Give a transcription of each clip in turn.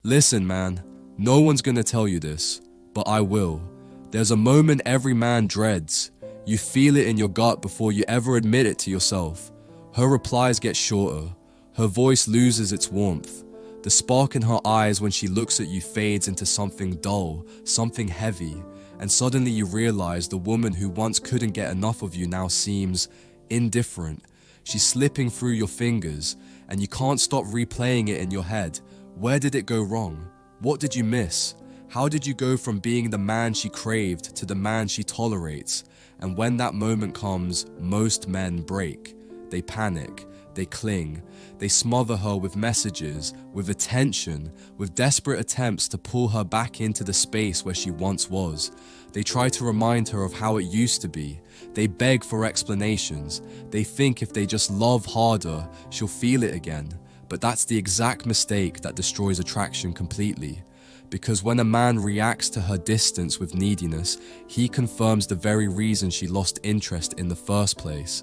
Listen, man, no one's gonna tell you this, but I will. There's a moment every man dreads. You feel it in your gut before you ever admit it to yourself. Her replies get shorter. Her voice loses its warmth. The spark in her eyes when she looks at you fades into something dull, something heavy, and suddenly you realize the woman who once couldn't get enough of you now seems indifferent. She's slipping through your fingers, and you can't stop replaying it in your head. Where did it go wrong? What did you miss? How did you go from being the man she craved to the man she tolerates? And when that moment comes, most men break. They panic. They cling. They smother her with messages, with attention, with desperate attempts to pull her back into the space where she once was. They try to remind her of how it used to be. They beg for explanations. They think if they just love harder, she'll feel it again. But that's the exact mistake that destroys attraction completely. Because when a man reacts to her distance with neediness, he confirms the very reason she lost interest in the first place.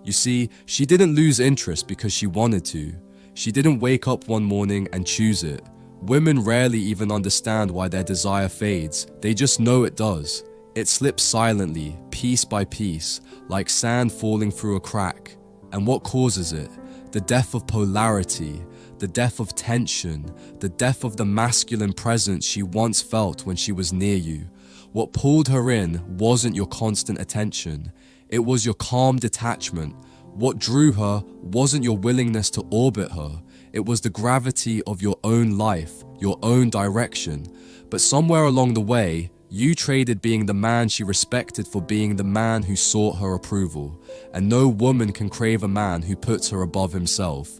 You see, she didn't lose interest because she wanted to. She didn't wake up one morning and choose it. Women rarely even understand why their desire fades. They just know it does. It slips silently, piece by piece, like sand falling through a crack. And what causes it? The death of polarity, the death of tension, the death of the masculine presence she once felt when she was near you. What pulled her in wasn't your constant attention. It was your calm detachment. What drew her wasn't your willingness to orbit her. It was the gravity of your own life, your own direction. But somewhere along the way, you traded being the man she respected for being the man who sought her approval. And no woman can crave a man who puts her above himself.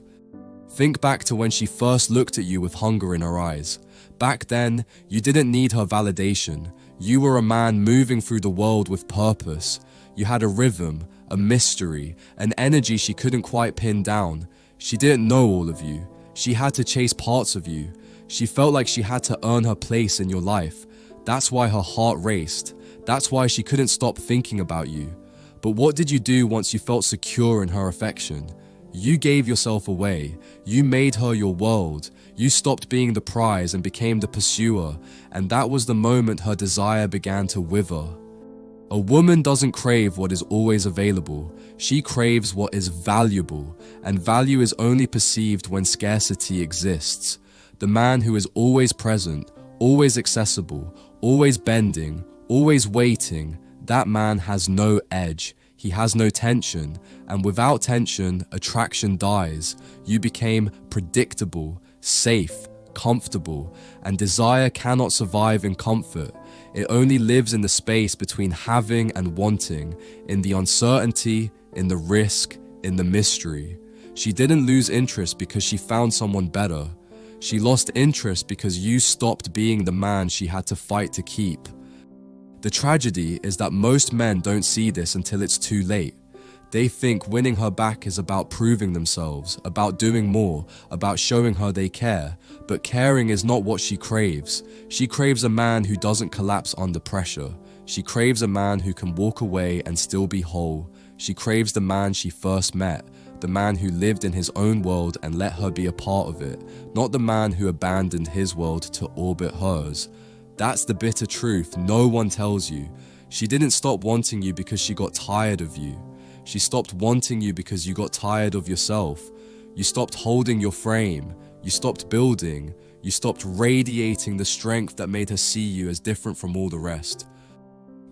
Think back to when she first looked at you with hunger in her eyes. Back then, you didn't need her validation. You were a man moving through the world with purpose. You had a rhythm, a mystery, an energy she couldn't quite pin down. She didn't know all of you. She had to chase parts of you. She felt like she had to earn her place in your life. That's why her heart raced. That's why she couldn't stop thinking about you. But what did you do once you felt secure in her affection? You gave yourself away. You made her your world. You stopped being the prize and became the pursuer. And that was the moment her desire began to wither. A woman doesn't crave what is always available. She craves what is valuable, and value is only perceived when scarcity exists. The man who is always present, always accessible, always bending, always waiting, that man has no edge. He has no tension, and without tension, attraction dies. You became predictable, safe, comfortable, and desire cannot survive in comfort. It only lives in the space between having and wanting, in the uncertainty, in the risk, in the mystery. She didn't lose interest because she found someone better. She lost interest because you stopped being the man she had to fight to keep. The tragedy is that most men don't see this until it's too late. They think winning her back is about proving themselves, about doing more, about showing her they care. But caring is not what she craves. She craves a man who doesn't collapse under pressure. She craves a man who can walk away and still be whole. She craves the man she first met, the man who lived in his own world and let her be a part of it, not the man who abandoned his world to orbit hers. That's the bitter truth no one tells you. She didn't stop wanting you because she got tired of you. She stopped wanting you because you got tired of yourself. You stopped holding your frame. You stopped building. You stopped radiating the strength that made her see you as different from all the rest.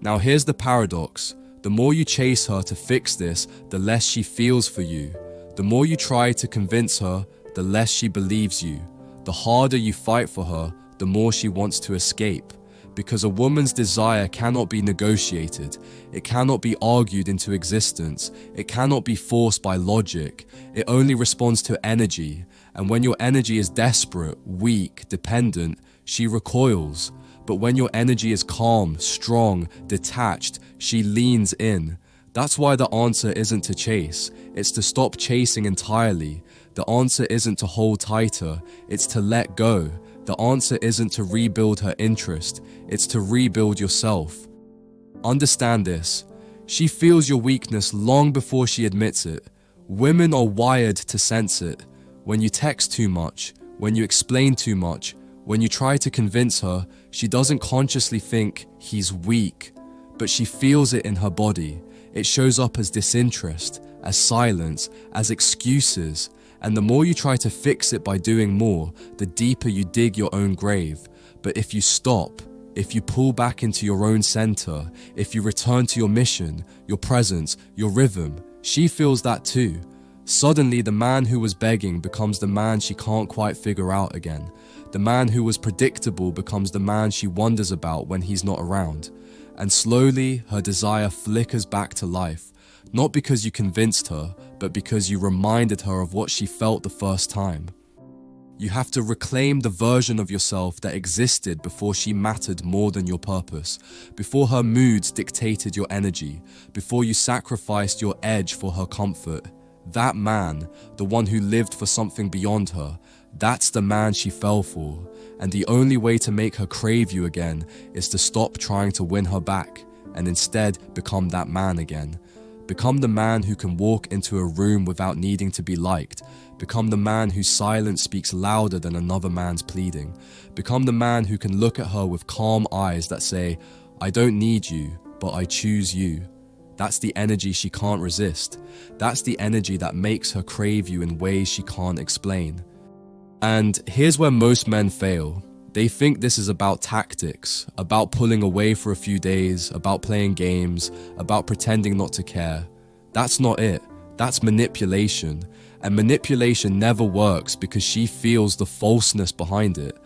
Now here's the paradox. The more you chase her to fix this, the less she feels for you. The more you try to convince her, the less she believes you. The harder you fight for her, the more she wants to escape. Because a woman's desire cannot be negotiated. It cannot be argued into existence. It cannot be forced by logic. It only responds to energy. And when your energy is desperate, weak, dependent, she recoils. But when your energy is calm, strong, detached, she leans in. That's why the answer isn't to chase. It's to stop chasing entirely. The answer isn't to hold tighter. It's to let go. The answer isn't to rebuild her interest, it's to rebuild yourself. Understand this. She feels your weakness long before she admits it. Women are wired to sense it. When you text too much, When you explain too much, when you try to convince her, she doesn't consciously think he's weak, but she feels it in her body. It shows up as disinterest, as silence, as excuses. And the more you try to fix it by doing more, the deeper you dig your own grave. But if you stop, if you pull back into your own center, if you return to your mission, your presence, your rhythm, she feels that too. Suddenly, the man who was begging becomes the man she can't quite figure out again. The man who was predictable becomes the man she wonders about when he's not around. And slowly, her desire flickers back to life. Not because you convinced her, but because you reminded her of what she felt the first time. You have to reclaim the version of yourself that existed before she mattered more than your purpose, before her moods dictated your energy, before you sacrificed your edge for her comfort. That man, the one who lived for something beyond her, that's the man she fell for. And the only way to make her crave you again is to stop trying to win her back and instead become that man again. Become the man who can walk into a room without needing to be liked. Become the man whose silence speaks louder than another man's pleading. Become the man who can look at her with calm eyes that say, "I don't need you, but I choose you." That's the energy she can't resist. That's the energy that makes her crave you in ways she can't explain. And here's where most men fail. They think this is about tactics, about pulling away for a few days, about playing games, about pretending not to care. That's not it. That's manipulation. And manipulation never works because she feels the falseness behind it.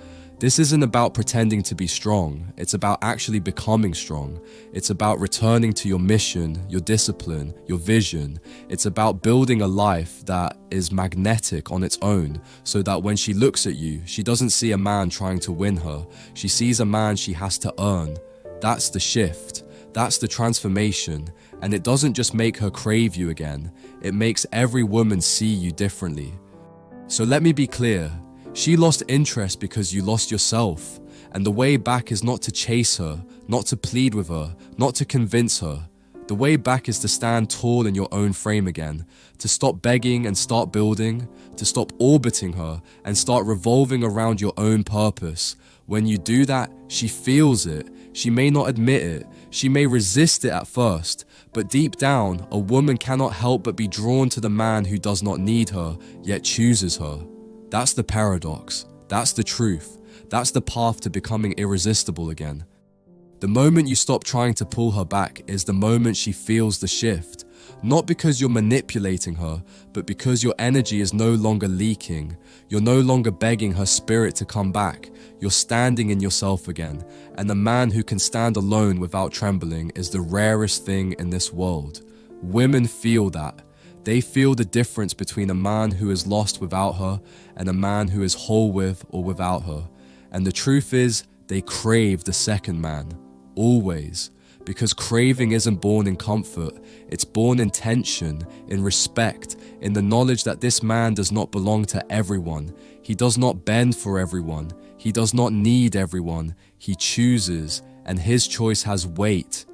This isn't about pretending to be strong. It's about actually becoming strong. It's about returning to your mission, your discipline, your vision. It's about building a life that is magnetic on its own, so that when she looks at you, she doesn't see a man trying to win her. She sees a man she has to earn. That's the shift. That's the transformation. And it doesn't just make her crave you again. It makes every woman see you differently. So let me be clear. She lost interest because you lost yourself, and the way back is not to chase her, not to plead with her, not to convince her. The way back is to stand tall in your own frame again, to stop begging and start building, to stop orbiting her and start revolving around your own purpose. When you do that, she feels it. She may not admit it. She may resist it at first, but deep down, a woman cannot help but be drawn to the man who does not need her, yet chooses her. That's the paradox. That's the truth. That's the path to becoming irresistible again. The moment you stop trying to pull her back is the moment she feels the shift. Not because you're manipulating her, but because your energy is no longer leaking. You're no longer begging her spirit to come back. You're standing in yourself again. And the man who can stand alone without trembling is the rarest thing in this world. Women feel that. They feel the difference between a man who is lost without her and a man who is whole with or without her. And the truth is, they crave the second man. Always. Because craving isn't born in comfort. It's born in tension, in respect, in the knowledge that this man does not belong to everyone. He does not bend for everyone. He does not need everyone. He chooses, and his choice has weight.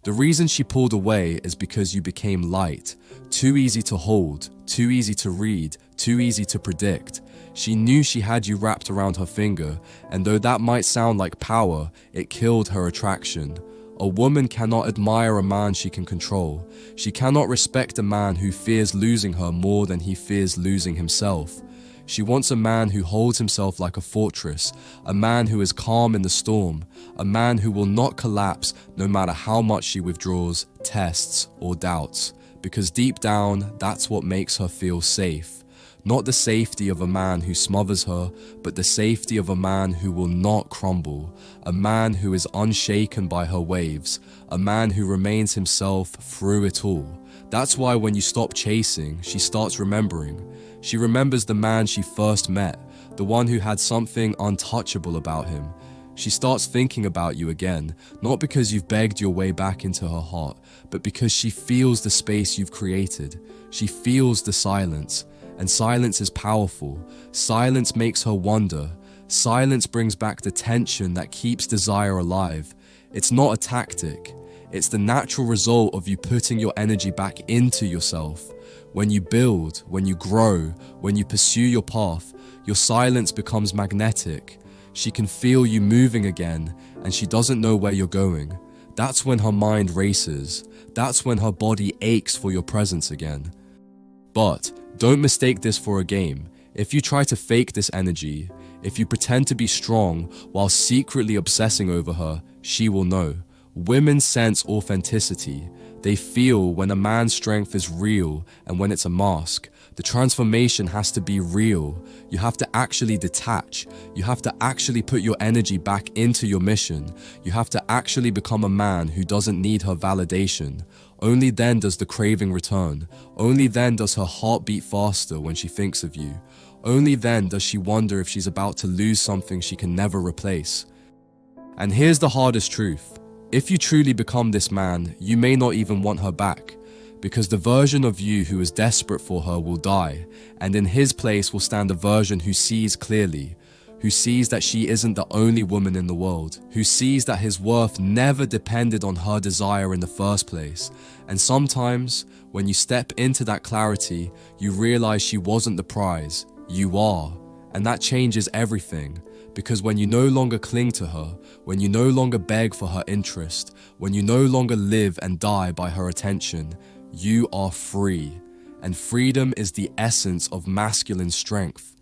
The reason she pulled away is because you became light, too easy to hold, too easy to read, too easy to predict. She knew she had you wrapped around her finger, and though that might sound like power, it killed her attraction. A woman cannot admire a man she can control. She cannot respect a man who fears losing her more than he fears losing himself. She wants a man who holds himself like a fortress, a man who is calm in the storm, a man who will not collapse no matter how much she withdraws, tests, or doubts. Because deep down, that's what makes her feel safe. Not the safety of a man who smothers her, but the safety of a man who will not crumble, a man who is unshaken by her waves, a man who remains himself through it all. That's why when you stop chasing, she starts remembering. She remembers the man she first met, the one who had something untouchable about him. She starts thinking about you again, not because you've begged your way back into her heart, but because she feels the space you've created. She feels the silence. And silence is powerful. Silence makes her wonder. Silence brings back the tension that keeps desire alive. It's not a tactic. It's the natural result of you putting your energy back into yourself. When you build, when you grow, when you pursue your path, Your silence becomes magnetic. She can feel you moving again, and she doesn't know where you're going. That's when her mind races. That's when her body aches for your presence again. But don't mistake this for a game. If you try to fake this energy, if you pretend to be strong while secretly obsessing over her, she will know. Women sense authenticity. They feel when a man's strength is real and when it's a mask. The transformation has to be real. You have to actually detach. You have to actually put your energy back into your mission. You have to actually become a man who doesn't need her validation. Only then does the craving return. Only then does her heart beat faster when she thinks of you. Only then does she wonder if she's about to lose something she can never replace. And here's the hardest truth. If you truly become this man, you may not even want her back, because the version of you who is desperate for her will die, and in his place will stand a version who sees clearly, who sees that she isn't the only woman in the world, who sees that his worth never depended on her desire in the first place. And sometimes, when you step into that clarity, you realize she wasn't the prize, you are, and that changes everything. Because when you no longer cling to her, when you no longer beg for her interest, when you no longer live and die by her attention, you are free. And freedom is the essence of masculine strength.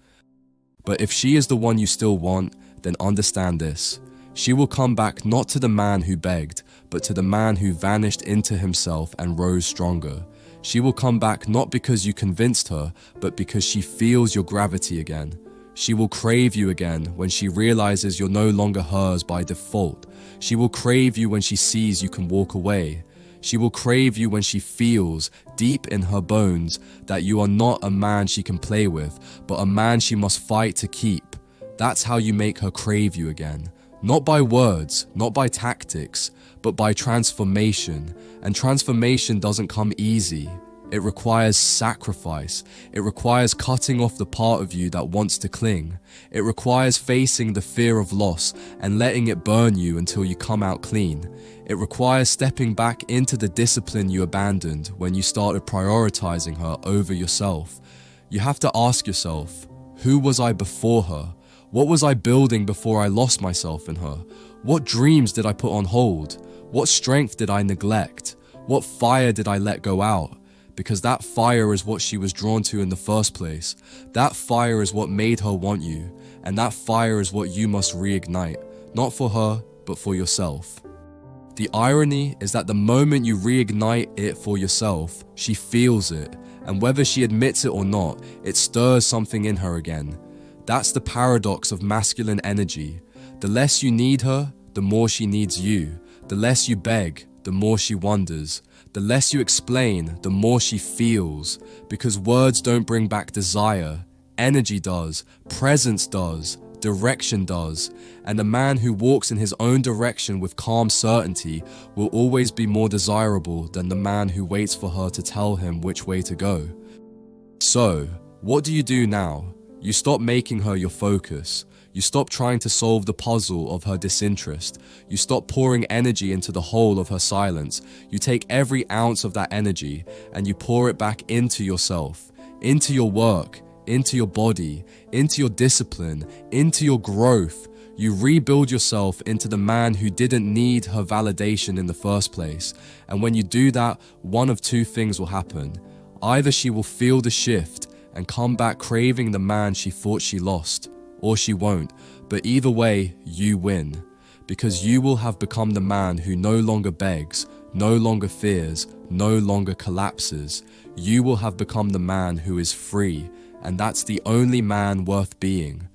But if she is the one you still want, then understand this. She will come back not to the man who begged, but to the man who vanished into himself and rose stronger. She will come back not because you convinced her, but because she feels your gravity again. She will crave you again when she realizes you're no longer hers by default. She will crave you when she sees you can walk away. She will crave you when she feels, deep in her bones, that you are not a man she can play with, but a man she must fight to keep. That's how you make her crave you again. Not by words, not by tactics, but by transformation. And transformation doesn't come easy. It requires sacrifice. It requires cutting off the part of you that wants to cling. It requires facing the fear of loss and letting it burn you until you come out clean. It requires stepping back into the discipline you abandoned when you started prioritizing her over yourself. You have to ask yourself, who was I before her? What was I building before I lost myself in her? What dreams did I put on hold? What strength did I neglect? What fire did I let go out? Because that fire is what she was drawn to in the first place. That fire is what made her want you. And that fire is what you must reignite. Not for her, but for yourself. The irony is that the moment you reignite it for yourself, she feels it. And whether she admits it or not, it stirs something in her again. That's the paradox of masculine energy. The less you need her, the more she needs you. The less you beg, the more she wonders. The less you explain, the more she feels. Because words don't bring back desire. Energy does. Presence does. Direction does. And a man who walks in his own direction with calm certainty will always be more desirable than the man who waits for her to tell him which way to go. So, what do you do now? You stop making her your focus. You stop trying to solve the puzzle of her disinterest. You stop pouring energy into the whole of her silence. You take every ounce of that energy and you pour it back into yourself, into your work, into your body, into your discipline, into your growth. You rebuild yourself into the man who didn't need her validation in the first place. And when you do that, one of two things will happen. Either she will feel the shift and come back craving the man she thought she lost, or she won't. But either way, you win. Because you will have become the man who no longer begs, no longer fears, no longer collapses. You will have become the man who is free, and that's the only man worth being.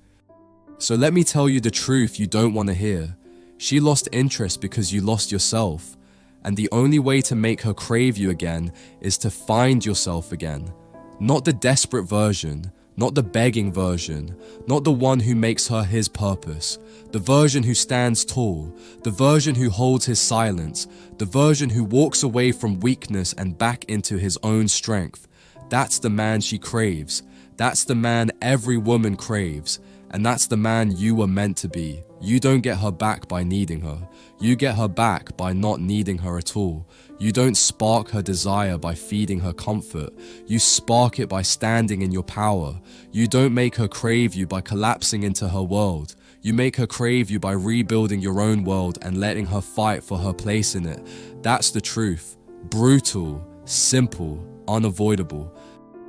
So let me tell you the truth you don't want to hear. She lost interest because you lost yourself. And the only way to make her crave you again is to find yourself again. Not the desperate version, not the begging version, not the one who makes her his purpose, the version who stands tall, the version who holds his silence, the version who walks away from weakness and back into his own strength. That's the man she craves. That's the man every woman craves. And that's the man you were meant to be. You don't get her back by needing her. You get her back by not needing her at all. You don't spark her desire by feeding her comfort. You spark it by standing in your power. You don't make her crave you by collapsing into her world. You make her crave you by rebuilding your own world and letting her fight for her place in it. That's the truth. Brutal, simple, unavoidable.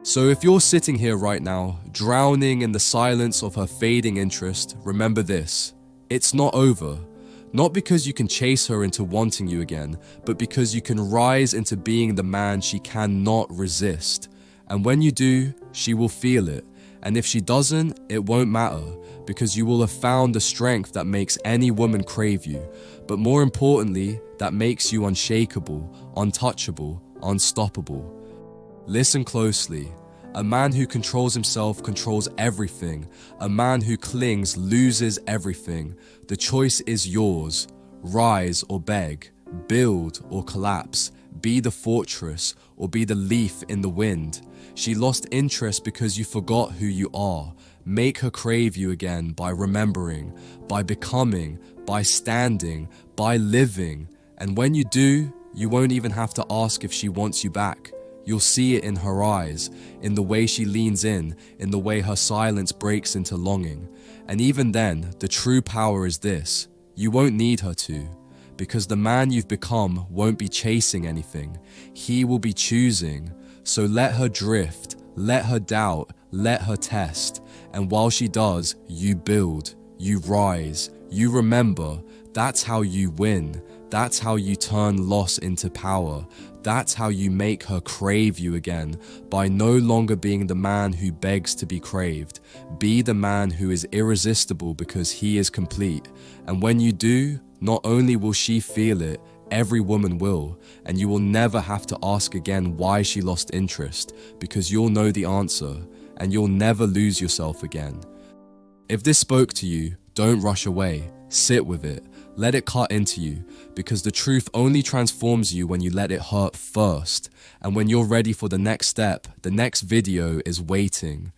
So if you're sitting here right now, drowning in the silence of her fading interest, remember this: it's not over. Not because you can chase her into wanting you again, but because you can rise into being the man she cannot resist. And when you do, she will feel it. And if she doesn't, it won't matter, because you will have found the strength that makes any woman crave you, but more importantly, that makes you unshakable, untouchable, unstoppable. Listen closely. A man who controls himself controls everything. A man who clings loses everything. The choice is yours. Rise or beg, build or collapse, be the fortress or be the leaf in the wind. She lost interest because you forgot who you are. Make her crave you again by remembering, by becoming, by standing, by living. And when you do, you won't even have to ask if she wants you back. You'll see it in her eyes, in the way she leans in the way her silence breaks into longing. And even then, the true power is this: you won't need her to, because the man you've become won't be chasing anything. He will be choosing. So let her drift, let her doubt, let her test. And while she does, you build, you rise, you remember. That's how you win. That's how you turn loss into power. That's how you make her crave you again, by no longer being the man who begs to be craved. Be the man who is irresistible because he is complete. And when you do, not only will she feel it, every woman will, and you will never have to ask again why she lost interest, because you'll know the answer, and you'll never lose yourself again. If this spoke to you, don't rush away. Sit with it. Let it cut into you, because the truth only transforms you when you let it hurt first. And when you're ready for the next step, the next video is waiting.